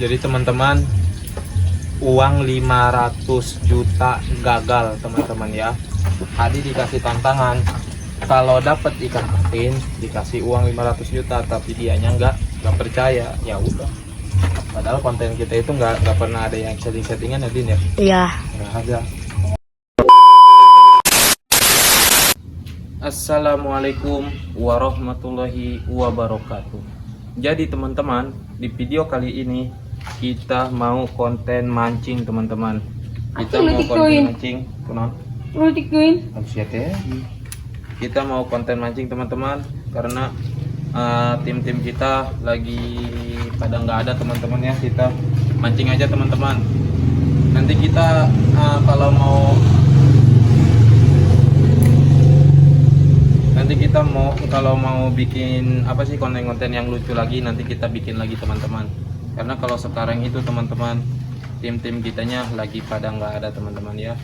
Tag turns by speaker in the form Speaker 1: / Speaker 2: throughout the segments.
Speaker 1: Jadi teman-teman, uang 500 juta gagal teman-teman ya. Adi dikasih tantangan, kalau dapat ikan patin dikasih uang 500 juta, tapi dianya nggak percaya. Ya udah, padahal konten kita itu nggak pernah ada yang settingan ya Din ya.
Speaker 2: Iya.
Speaker 1: Nggak ada. Assalamualaikum warahmatullahi wabarakatuh. Jadi teman-teman, di video kali ini kita mau konten mancing teman-teman. Kita mau konten mancing, kita mau konten mancing teman-teman, karena tim-tim kita lagi pada nggak ada teman-teman ya. Kita mancing aja teman-teman. Nanti kita kalau mau bikin apa sih, konten-konten yang lucu lagi, nanti kita bikin lagi teman-teman. Karena kalau sekarang itu teman-teman, tim-tim kitanya lagi pada nggak ada teman-teman ya.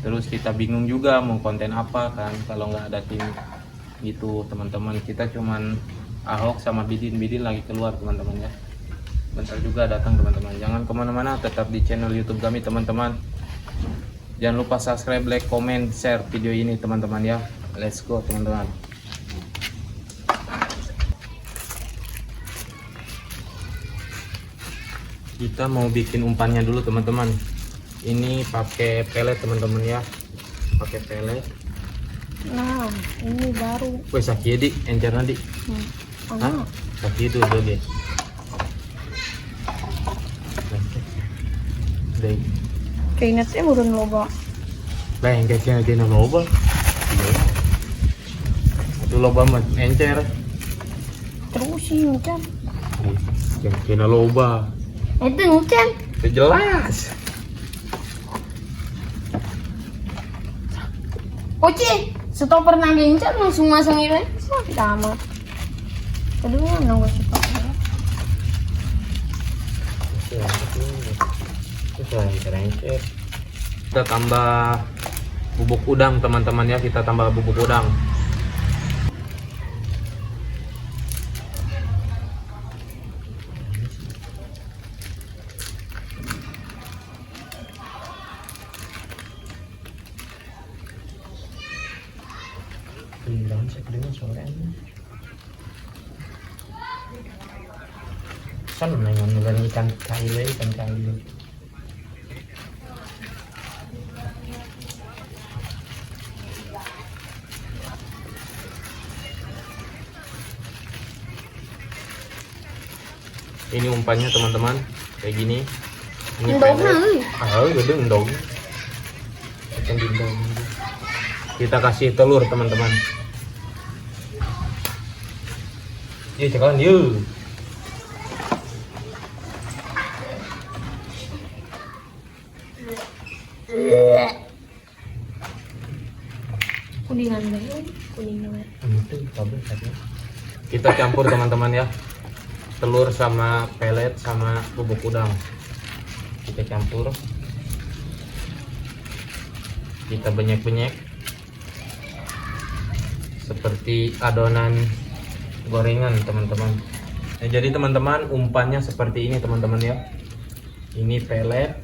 Speaker 1: Terus kita bingung juga mau konten apa kan kalau nggak ada tim gitu teman-teman. Kita cuman Ahok sama Bidin lagi keluar teman-teman ya. Bentar juga datang teman-teman. Jangan kemana-mana, tetap di channel YouTube kami teman-teman. Jangan lupa subscribe, like, comment, share video ini teman-teman ya. Let's go teman-teman. Kita mau bikin umpannya dulu teman-teman. Ini pakai pelet teman-teman ya. Pakai pelet.
Speaker 2: Nah, ini baru.
Speaker 1: Wes sakit dik, encer nanti. Hah? Sakit itu deh. Deh.
Speaker 2: Kayaknya sih udah loba.
Speaker 1: Lah yang kayaknya loba. Itu loba mah encer.
Speaker 2: Terus sih macam.
Speaker 1: Yang kena loba.
Speaker 2: Itu macam.
Speaker 1: Jelas.
Speaker 2: Oke, setelah pernah gencar langsung masang ini. Sakit amat. Kedua nunggu stop.
Speaker 1: Kita tambah bubuk udang teman-teman ya. Kita tambah bubuk udang. Kan dengan ikan kaile. Ini umpannya teman-teman kayak gini. Ini gede endong. Kita kasih telur teman-teman. Ini cekalan yuk.
Speaker 2: Kuningan.
Speaker 1: Kita campur teman-teman ya. Telur sama pelet sama bubuk udang. Kita campur. Kita benyek-benyek seperti adonan gorengan teman-teman. Nah, jadi teman-teman, umpannya seperti ini teman-teman ya. Ini pelet,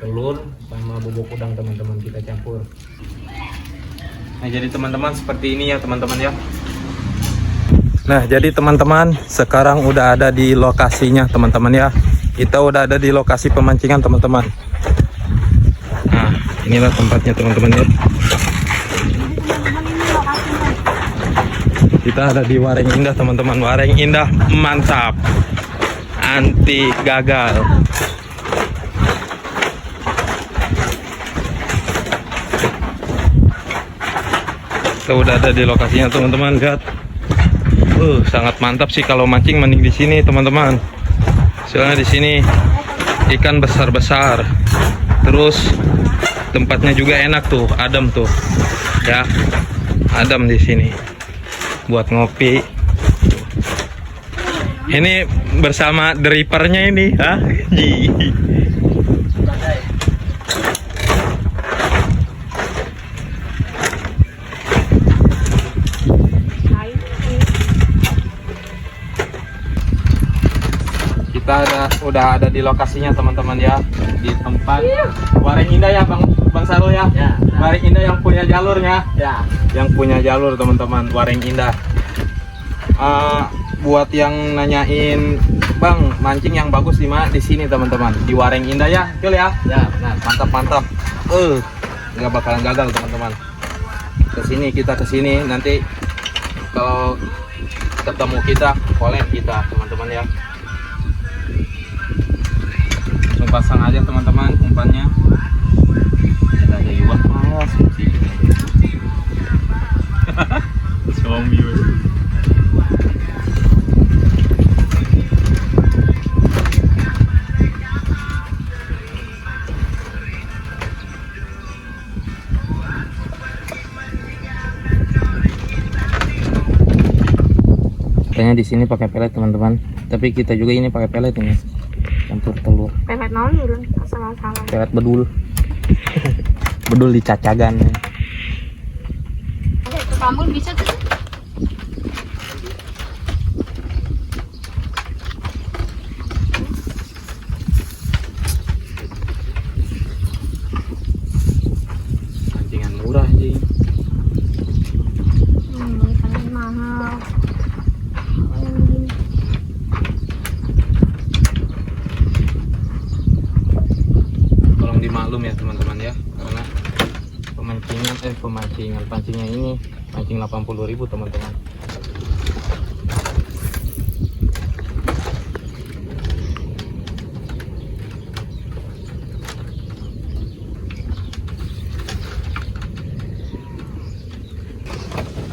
Speaker 1: telur sama bubuk udang teman-teman, kita campur. Nah jadi teman-teman, seperti ini ya teman-teman ya. Nah jadi teman-teman, sekarang udah ada di lokasinya teman-teman ya. Kita udah ada di lokasi pemancingan teman-teman. Nah inilah tempatnya teman-teman ya. Kita ada di Waring Indah teman-teman. Waring Indah mantap, anti gagal. Kita udah ada di lokasinya teman-teman, lihat. Sangat mantap sih kalau mancing, mending di sini teman-teman. Soalnya di sini ikan besar-besar. Terus tempatnya juga enak tuh, adem tuh. Ya. Adem di sini. Buat ngopi. Ini bersama dripernya ini, hah? Kita udah ada di lokasinya teman-teman ya, di tempat Waring Indah ya Bang Saro ya.
Speaker 3: Ya.
Speaker 1: Waring Indah yang punya jalurnya.
Speaker 3: Ya.
Speaker 1: Yang punya jalur teman-teman, Waring Indah. Buat yang nanyain, Bang, mancing yang bagus di mana? Di sini teman-teman, di Waring Indah ya, Yul ya.
Speaker 3: Ya, benar.
Speaker 1: Mantap. Nggak bakalan gagal teman-teman. Kita kesini nanti kalau ketemu kita, collab kita teman-teman ya. Langsung pasang aja teman-teman umpannya. Kita ada juga malas sih. Zombie. Katanya di sini pakai pelet teman-teman, tapi kita juga ini pakai pelet ini, campur telur.
Speaker 2: Pelet naon dulu, asal-asalan.
Speaker 1: Pelet bedul, bedul dicacagan.
Speaker 2: Ke Kambul bisa tuh.
Speaker 1: Mancingan murah sih.
Speaker 2: Ikannya mahal.
Speaker 1: Tolong dimaklum ya teman-teman ya, karena pancingnya ini mancing 80.000 teman-teman.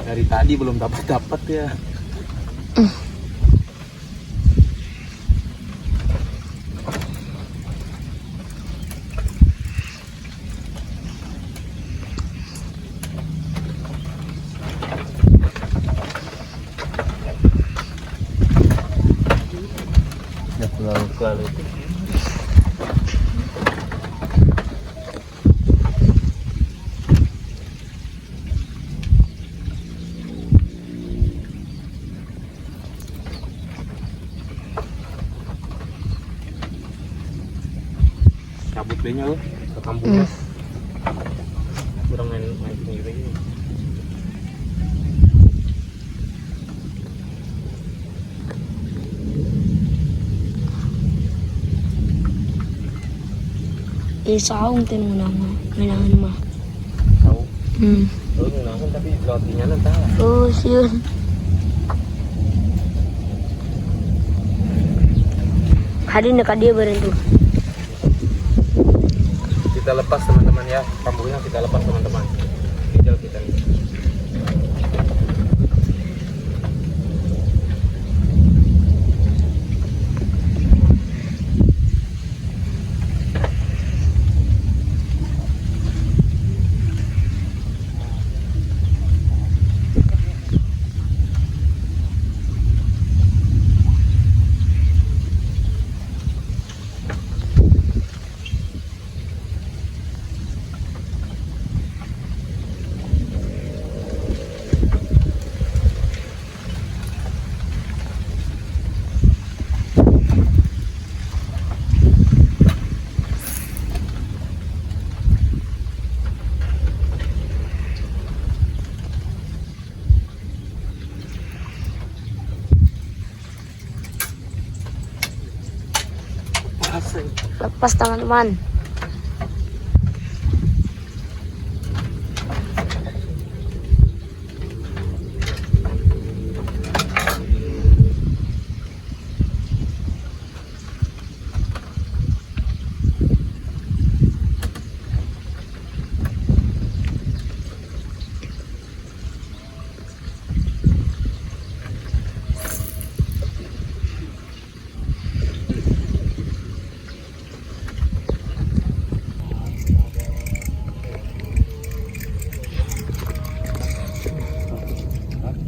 Speaker 1: Dari tadi belum dapat ya. Lalu cabut dehnya lo ke kampung. Kurang mancing gitu gini.
Speaker 2: Isaung tin mo naman. Kailangan mah.
Speaker 1: Tahu?
Speaker 2: Oh,
Speaker 1: Ngunahan tapi lewat dinyanan tahu.
Speaker 2: yun. Hari na dia ba rin to?
Speaker 1: Kita lepas teman-teman ya, kamburnya kita lepas teman-teman. Hijau kita nih.
Speaker 2: Lepas teman-teman.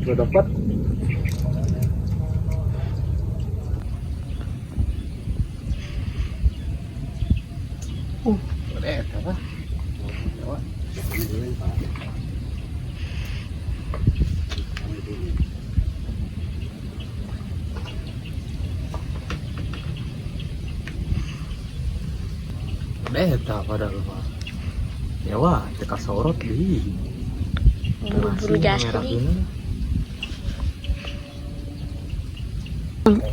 Speaker 1: Udah dapat. Apa? beta padahal mah. Ya wah, teka sorot di.
Speaker 2: Buru-buru jas
Speaker 1: Merah
Speaker 2: ini.
Speaker 1: gini.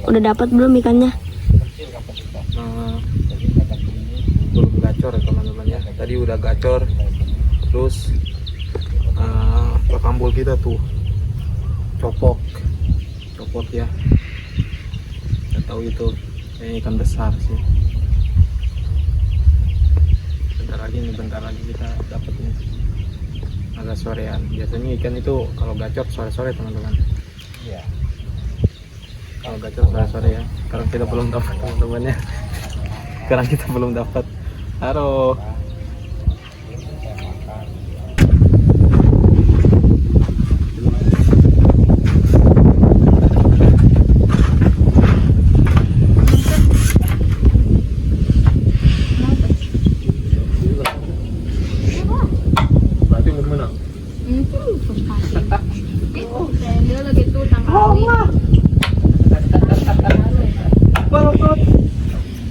Speaker 2: Udah dapat belum ikannya?
Speaker 1: Belum gacor ya teman-teman ya. Tadi udah gacor. Terus kambul kita tuh copok ya. Nggak tahu itu ikan besar sih. Bentar lagi kita dapat nih. Agak sorean. Biasanya ikan itu kalau gacor sore-sore teman-teman. Iya. Kalau gacor sore-sore ya. Sekarang kita belum dapat teman-teman ya. Sekarang kita belum dapat. Halo. Berarti mau menang.
Speaker 2: Dia lagi tuh tanggal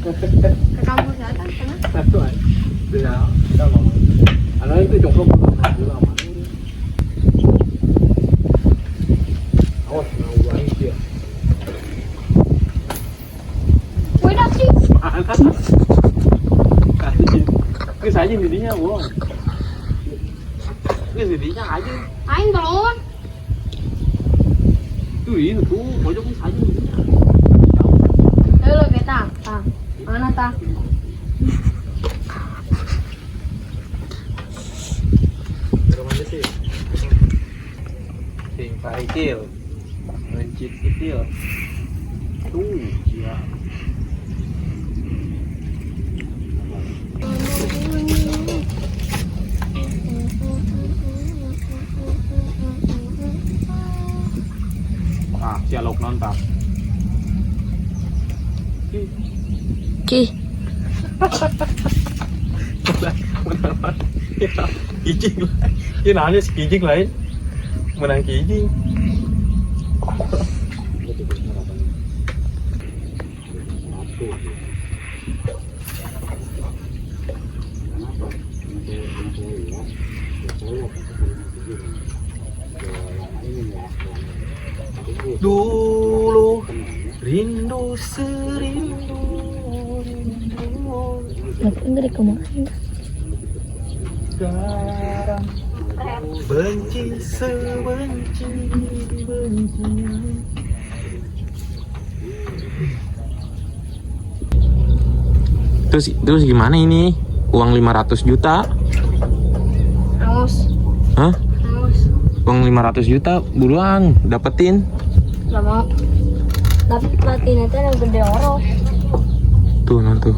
Speaker 2: ke kampus datang sana.
Speaker 1: Satu aja. Benar. Kita ngomong. Anak itu cukup dulu sama. Awas, mau buang dia.
Speaker 2: Woi dasi.
Speaker 1: Cái sải gì đi nha bố. Cái gì đi nha aja.
Speaker 2: Aing belum.
Speaker 1: Tuh ini tuh pojok cái sải gì.
Speaker 2: Dulu kita. Tang. Mana tang?
Speaker 1: Mana sih? Ting Pak Ikil. Mencit Ikil. Tuh, ya. Dialog nonton.
Speaker 2: Ki.
Speaker 1: Kijing lah. Cái nào như kijing lain. Menang kijing. Dulu rindu serindu.
Speaker 2: Enggak kemarin.
Speaker 1: Sekarang benci sebenci benci. Terus gimana ini? Uang 500 juta?
Speaker 2: Angus.
Speaker 1: Hah?
Speaker 2: Angus.
Speaker 1: Uang 500 juta buruan dapetin.
Speaker 2: Gak mau. Tapi platinnya itu yang gede oro.
Speaker 1: Tuh nanti.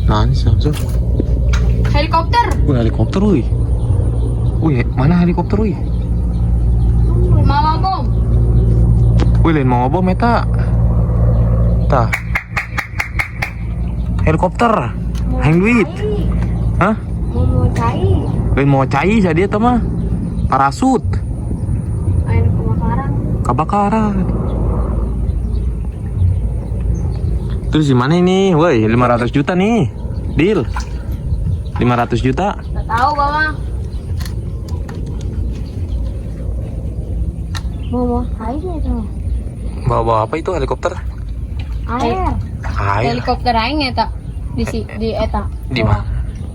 Speaker 1: Nah, ini Samsung.
Speaker 2: Helikopter.
Speaker 1: Wih, helikopter wih. Wih, mana helikopter wih?
Speaker 2: Mama bom.
Speaker 1: Wih, lain mau bom eta. Tah. Helikopter. Hang duit. Hah?
Speaker 2: Mau cair.
Speaker 1: Lain mau cai saja dia mah. Parasut.
Speaker 2: Air kebakaran.
Speaker 1: Kebakaran. Terus gimana ini? Woi, 500 juta nih. Deal. 500 juta.
Speaker 2: Gak tahu bang. Mau air itu.
Speaker 1: Bawa apa itu helikopter?
Speaker 2: Air.
Speaker 1: Air.
Speaker 2: Helikopter aing eta di eta.
Speaker 1: Di mana?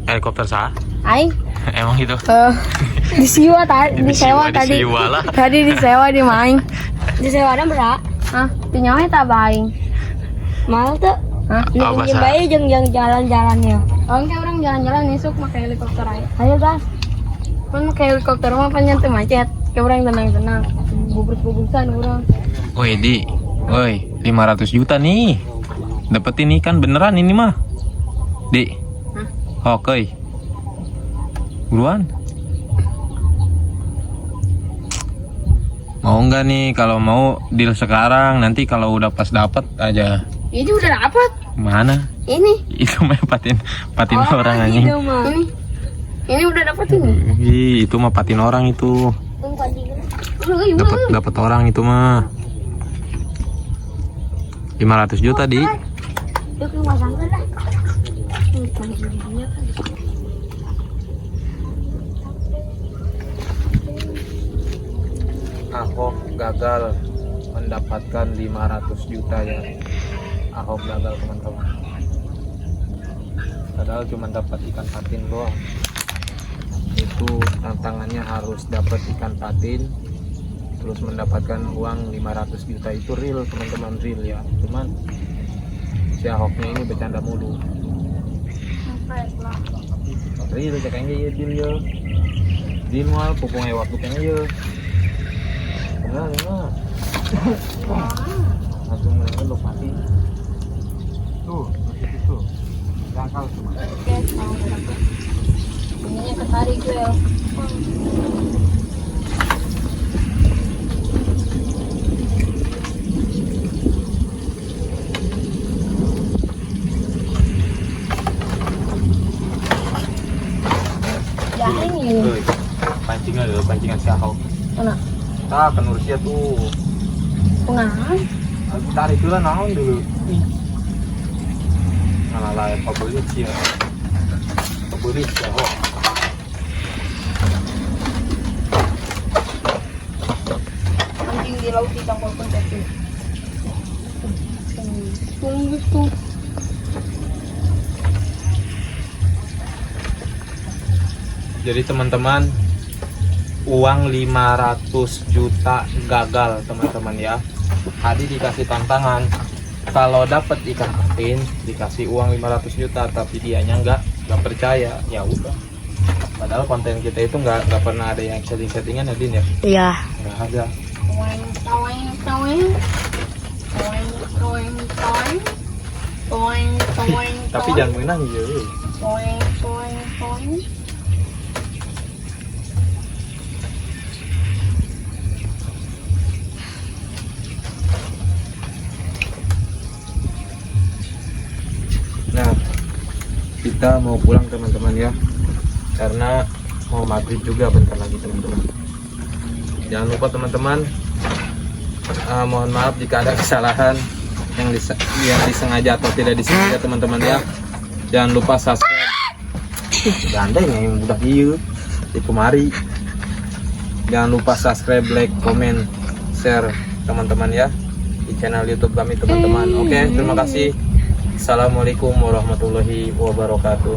Speaker 1: Helikopter sah?
Speaker 2: Aing
Speaker 1: Emang itu?
Speaker 2: disewa tadi, disewa tadi.
Speaker 1: Disewa lah.
Speaker 2: Tadi disewa di main. Disewa ada berapa? Hah? Pinjamnya tak baik. Mahal tuh. Hah?
Speaker 1: Oh,
Speaker 2: Pinjam
Speaker 1: bahasa.
Speaker 2: bayi yang jalan-jalannya. Oh, enggak orang jalan-jalan nisuk pakai helikopter aja. Ayo gas. Kan pakai helikopter mah panjang tuh macet. Kayak orang tenang-tenang. Bubur-bubursan orang.
Speaker 1: Woi, Di. Woi, 500 juta nih. Dapetin ikan beneran ini mah. Di.
Speaker 2: Hah?
Speaker 1: Oke. Buruan. Mau nggak nih? Kalau mau deal sekarang, nanti kalau udah pas dapat aja.
Speaker 2: Ini udah dapat.
Speaker 1: Mana?
Speaker 2: Ini.
Speaker 1: Itu mah patin orang anjing.
Speaker 2: Gitu, mah. Ini udah dapat ini.
Speaker 1: Ih, itu mah patin orang itu. Dapat orang itu mah. 500 juta, Di.
Speaker 2: Itu ke pasang lah. Kan jadinya kan.
Speaker 1: Ahok gagal mendapatkan 500 juta ya. Ahok gagal teman-teman. Padahal cuma dapat ikan patin doang. Itu tantangannya harus dapat ikan patin terus mendapatkan uang 500 juta. Itu real teman-teman, real ya. Cuman si Ahoknya ini bercanda mulu. Real kayaknya ya deal ya. Deal mal pupung waktu kayaknya ya. Enggak. Langsung mereka lokasi. Tuh, tuh. Dangkal cuma.
Speaker 2: Oke, tahu berapa. Ini ketarik gue ya. Ya ini.
Speaker 1: Pancingan si Ahok.
Speaker 2: Mana?
Speaker 1: Kan Rusia tuh.
Speaker 2: Pengahan.
Speaker 1: Tarik dulu naon dulu. Ngalah pabelit sih ya. Pabelit ya Ahok.
Speaker 2: Anjing di laut dicampur pun jadi. Tunggu.
Speaker 1: Jadi teman-teman, uang 500 juta gagal teman-teman ya. Hadi dikasih tantangan, kalau dapat ikan patin dikasih uang 500 juta, tapi dianya nggak percaya. Ya udah, padahal konten kita itu nggak pernah ada yang settingan ya Din ya.
Speaker 2: Iya.
Speaker 1: Nggak ada. Tapi jangan menang ya. Nah, kita mau pulang teman-teman ya, karena mau maghrib juga bentar lagi teman-teman. Jangan lupa teman-teman, mohon maaf jika ada kesalahan yang disengaja atau tidak disengaja teman-teman ya. Jangan lupa subscribe. Gandeng yang udah hiu di kemari. Jangan lupa subscribe, like, comment, share teman-teman ya di channel YouTube kami teman-teman. Oke, terima kasih. Assalamualaikum warahmatullahi wabarakatuh.